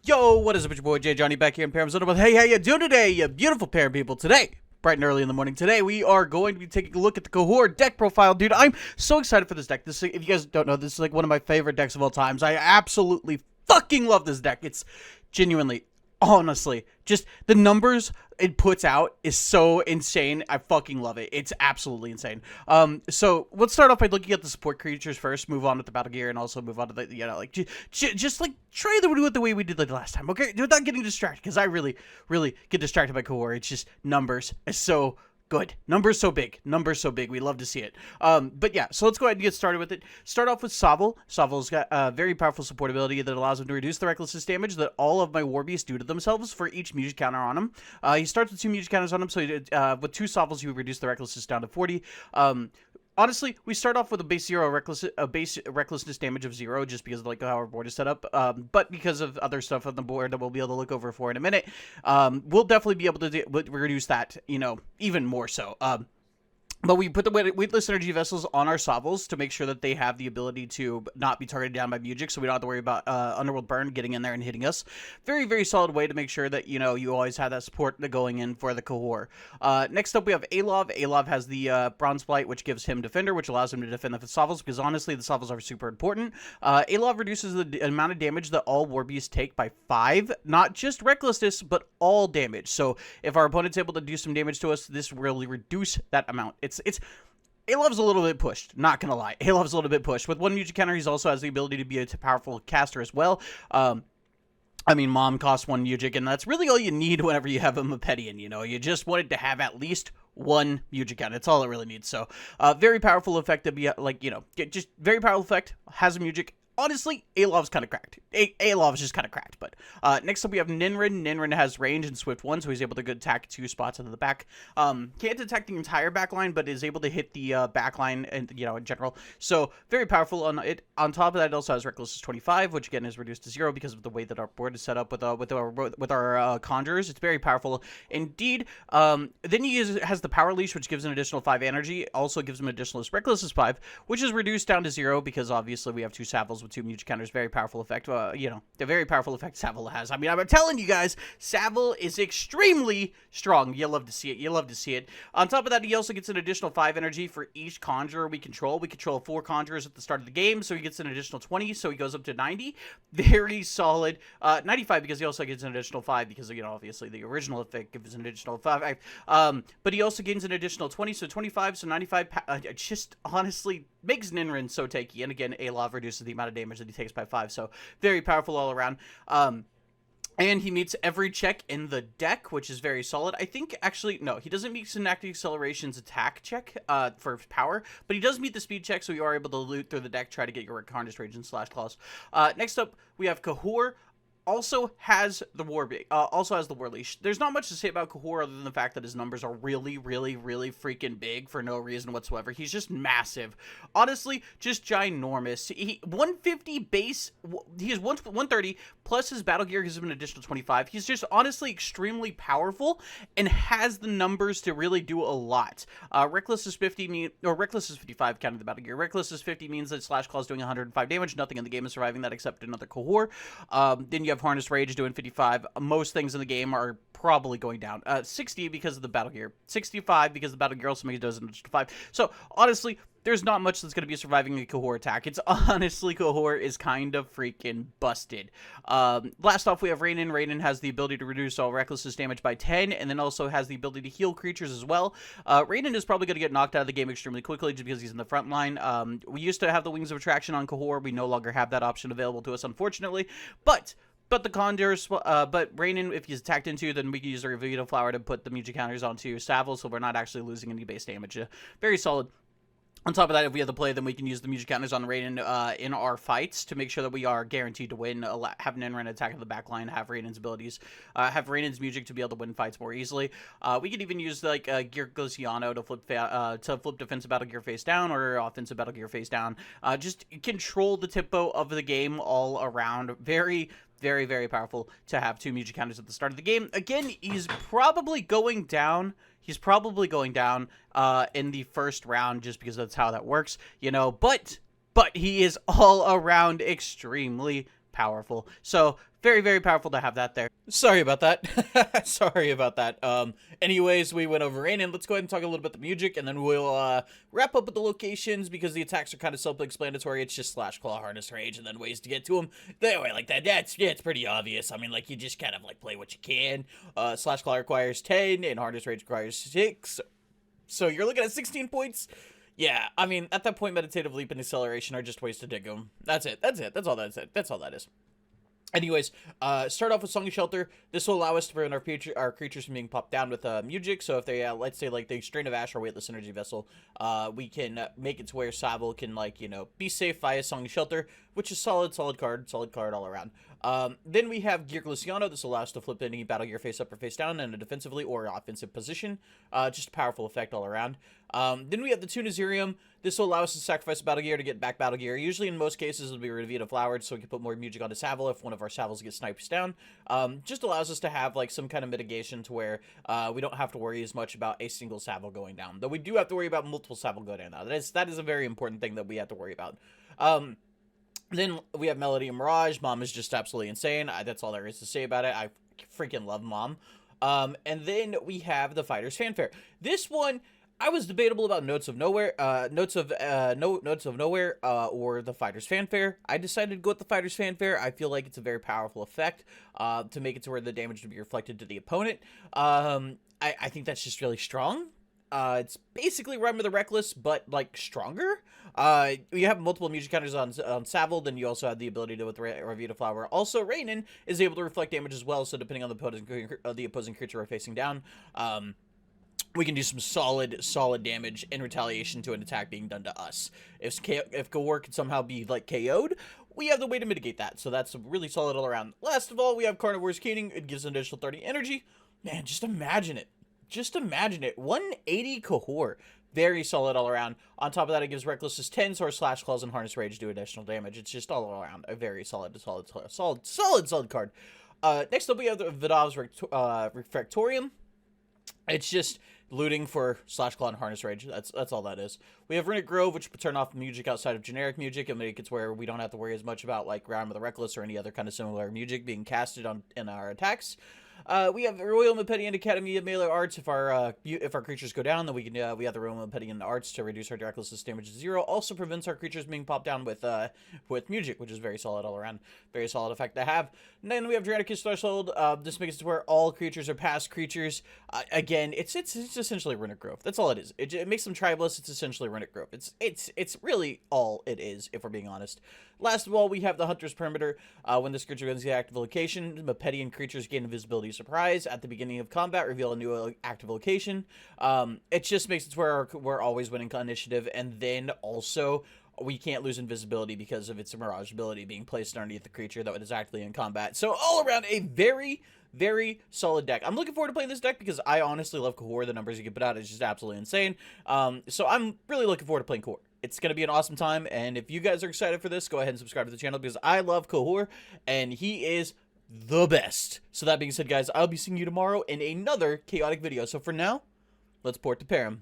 Yo, what is up, it's your boy Jay Johnny back here in Perim. Hey, how you doing today, you beautiful Perim people? Today, bright and early in the morning, today we are going to be taking a look at the cohort deck profile. Dude, I'm so excited for this deck. If you guys don't know, this is like one of my favorite decks of all times. I absolutely fucking love this deck. It's genuinely, honestly, just the numbers it puts out is so insane. I fucking love it. It's absolutely insane. So let's start off by looking at the support creatures first, move on with the battle gear, and also move on to the, just like try to do it the way we did like last time, okay? Without getting distracted, because I really get distracted by cohort. It's just numbers is so good. Numbers so big. We love to see it. But yeah, so let's go ahead and get started with it. Start off with Sovel. Sovel's got very powerful support ability that allows him to reduce the recklessness damage that all of my war beasts do to themselves for each Mugic counter on him. He starts with 2 Mugic counters on him, so with 2 Sovels, you would reduce the recklessness down to 40. Honestly, we start off with a base recklessness damage of 0 just because of like how our board is set up. But because of other stuff on the board that we'll be able to look over for in a minute, we'll definitely be able to reduce that, even more so. But we put the weightless energy vessels on our Sovels to make sure that they have the ability to not be targeted down by Mugic, so we don't have to worry about Underworld Burn getting in there and hitting us. Very, very solid way to make sure that, you always have that support going in for the cohort. Next up, we have Alov. Alov has the Bronze Blight, which gives him Defender, which allows him to defend the Sovels, because honestly, the Sovels are super important. Alov reduces the amount of damage that all war beasts take by 5, not just recklessness, but all damage. So if our opponent's able to do some damage to us, this will really reduce that amount. Alov's a little bit pushed, not gonna lie. Alov's a little bit pushed. With 1 Mugic counter, he also has the ability to be a powerful caster as well. Mom costs 1 Mugic, and that's really all you need whenever you have a Mepedian, You just wanted to have at least 1 Mugic counter. That's all it really needs. So, very powerful effect to be, just very powerful effect, has a Mugic. Honestly, Alov's kind of cracked. Alov's just kind of cracked, but next up we have Ninrin. Ninrin has range and Swift 1, so he's able to attack 2 spots into the back. Can't attack the entire back line, but is able to hit the back line, and in general. So, very powerful on it. On top of that, it also has Recklessness 25, which again is reduced to 0 because of the way that our board is set up with our Conjurers. It's very powerful indeed. Then he has the Power Leash, which gives an additional 5 energy. Also gives him additional Recklessness 5, which is reduced down to 0 because obviously we have 2 Savils with 2 Mugic counters. Very powerful effect. The very powerful effect Savile has. I'm telling you guys, Savile is extremely strong. You love to see it. On top of that, he also gets an additional 5 energy for each Conjurer we control. We control 4 Conjurers at the start of the game, so he gets an additional 20, so he goes up to 90. Very solid. 95 because he also gets an additional 5 because, obviously the original effect gives an additional 5. But he also gains an additional 20, so 25, so 95. Just honestly makes Ninrin so tanky. And again, Alov reduces the amount of damage that he takes by 5, so very powerful all around. And he meets every check in the deck, which is very solid. I think, actually, no, he doesn't meet Synaptic Acceleration's attack check for power, but he does meet the speed check, so you are able to loot through the deck, try to get your Carnage Rage and Slash Claws. Next up, we have Khorror. Also has the war leash. There's not much to say about Chaor other than the fact that his numbers are really freaking big for no reason whatsoever. He's just massive. Honestly, just ginormous. 150 base, he is 130, plus his battle gear gives him an additional 25. He's just honestly extremely powerful and has the numbers to really do a lot. Reckless is 50, or Reckless is 55, counting the battle gear. Reckless is 50 means that Slash Claw is doing 105 damage. Nothing in the game is surviving that except another Cohort. Then you have Harness Rage doing 55. Most things in the game are probably going down. 60 because of the battle gear. 65 because the battle gear also does an additional 5. So, honestly, there's not much that's going to be surviving a cohort attack. It's honestly, cohort is kind of freaking busted. Last off, we have Rainin. Rainin has the ability to reduce all recklessness damage by 10, and then also has the ability to heal creatures as well. Rainin is probably going to get knocked out of the game extremely quickly just because he's in the front line. We used to have the Wings of Attraction on cohort. We no longer have that option available to us, unfortunately. But the Condors, but Rainin, if he's attacked into, then we can use the Revito Flower to put the Mugic counters onto Savile, so we're not actually losing any base damage. Very solid. On top of that, if we have the play, then we can use the Mugic counters on Rainin in our fights to make sure that we are guaranteed to win. Have Ninrin attack in the back line, have Rainin's abilities, have Rainin's Mugic to be able to win fights more easily. We could even use like Gear Glaciano to flip defensive battle gear face down or offensive battle gear face down. Just control the tempo of the game all around. Very powerful to have 2 Mugic counters at the start of the game. Again, he's probably going down. In the first round just because that's how that works, but he is all around extremely powerful. So Very, very powerful to have that there. Sorry about that. Sorry about that. Anyways, we went over rain, and let's go ahead and talk a little bit about the Mugic, and then we'll wrap up with the locations, because the attacks are kind of self-explanatory. It's just Slash, Claw, Harness, Rage, and then ways to get to them. That way, like that. Yeah, it's pretty obvious. I mean, like, you just kind of, like, play what you can. Slash, Claw requires 10, and Harness, Rage requires 6. So you're looking at 16 points. Yeah, I mean, at that point, Meditative Leap and Acceleration are just ways to dig them. That's it. That's all that is. Anyways, start off with Song of Shelter. This will allow us to prevent our creatures from being popped down with Mugic. So if they, let's say, like, the Strain of Ash or Weightless Energy Vessel, we can make it to where Savile can, like, you know, be safe via Song of Shelter, which is solid card all around. Then we have Gear Glaciano. This allows us to flip any battle gear face up or face down in a defensively or offensive position. Just a powerful effect all around. Then we have the Tunizirium. This will allow us to sacrifice a battle gear to get back battle gear. Usually, in most cases, it'll be Revita Flowered, so we can put more Mugic onto Savile if one of our Saviles gets sniped down. Just allows us to have, like, some kind of mitigation to where we don't have to worry as much about a single Savile going down. Though we do have to worry about multiple Savile going down now. That is a very important thing that we have to worry about. Then we have Melody and Mirage. Mom is just absolutely insane. That's all there is to say about it. I freaking love Mom. And then we have the Fighter's Fanfare. This one, I was debatable about Notes of Nowhere, or the Fighter's Fanfare. I decided to go with the Fighter's Fanfare. I feel like it's a very powerful effect to make it to where the damage to be reflected to the opponent. I think that's just really strong. It's basically Rhyme of the Reckless, but, like, stronger. You have multiple Mugic counters on Savile, then you also have the ability to with Revita Flower. Also, Rainin is able to reflect damage as well, so depending on the opposing creature we're facing down, we can do some solid damage in retaliation to an attack being done to us. If Khorror can somehow be, like, KO'd, we have the way to mitigate that, so that's really solid all around. Last of all, we have Carnivore's Keening. It gives an additional 30 energy. Man, just imagine it. 180 Cohort. Very solid all around. On top of that, it gives Reckless's 10, so our Slash, Claws, and Harness Rage do additional damage. It's just all around a very solid card. Next up, we have the Vidav's Refractorium. It's just looting for Slash, Claw, and Harness Rage. That's all that is. We have Runic Grove, which will turn off Mugic outside of generic Mugic and make it to where we don't have to worry as much about, like, Rhyme of the Reckless or any other kind of similar Mugic being casted in our attacks. We have Royal Mepedian Academy of Melee Arts. If our creatures go down, then we have the Royal Mepedian Arts to reduce our Recklessness damage to 0. Also prevents our creatures being popped down with Mugic, which is very solid all around. Very solid effect to have. And then we have Dramaticus Threshold. This makes it to where all creatures are past creatures. Again, it's essentially Runic Grove. That's all it is. It makes them tribeless. It's essentially Runic Grove. It's really all it is, if we're being honest. Last of all, we have the Hunter's Perimeter. When this creature goes to the active location, Mepedian creatures gain invisibility surprise. At the beginning of combat, reveal a new active location. It just makes it to where we're always winning initiative, and then also we can't lose invisibility because of its Mirage ability being placed underneath the creature that is actively in combat. So all around, a very, very solid deck. I'm looking forward to playing this deck because I honestly love Khorror. The numbers you can put out is just absolutely insane. So I'm really looking forward to playing Khorror. It's going to be an awesome time, and if you guys are excited for this, go ahead and subscribe to the channel because I love Khorror, and he is the best. So that being said, guys, I'll be seeing you tomorrow in another chaotic video. So for now, let's port to Perim.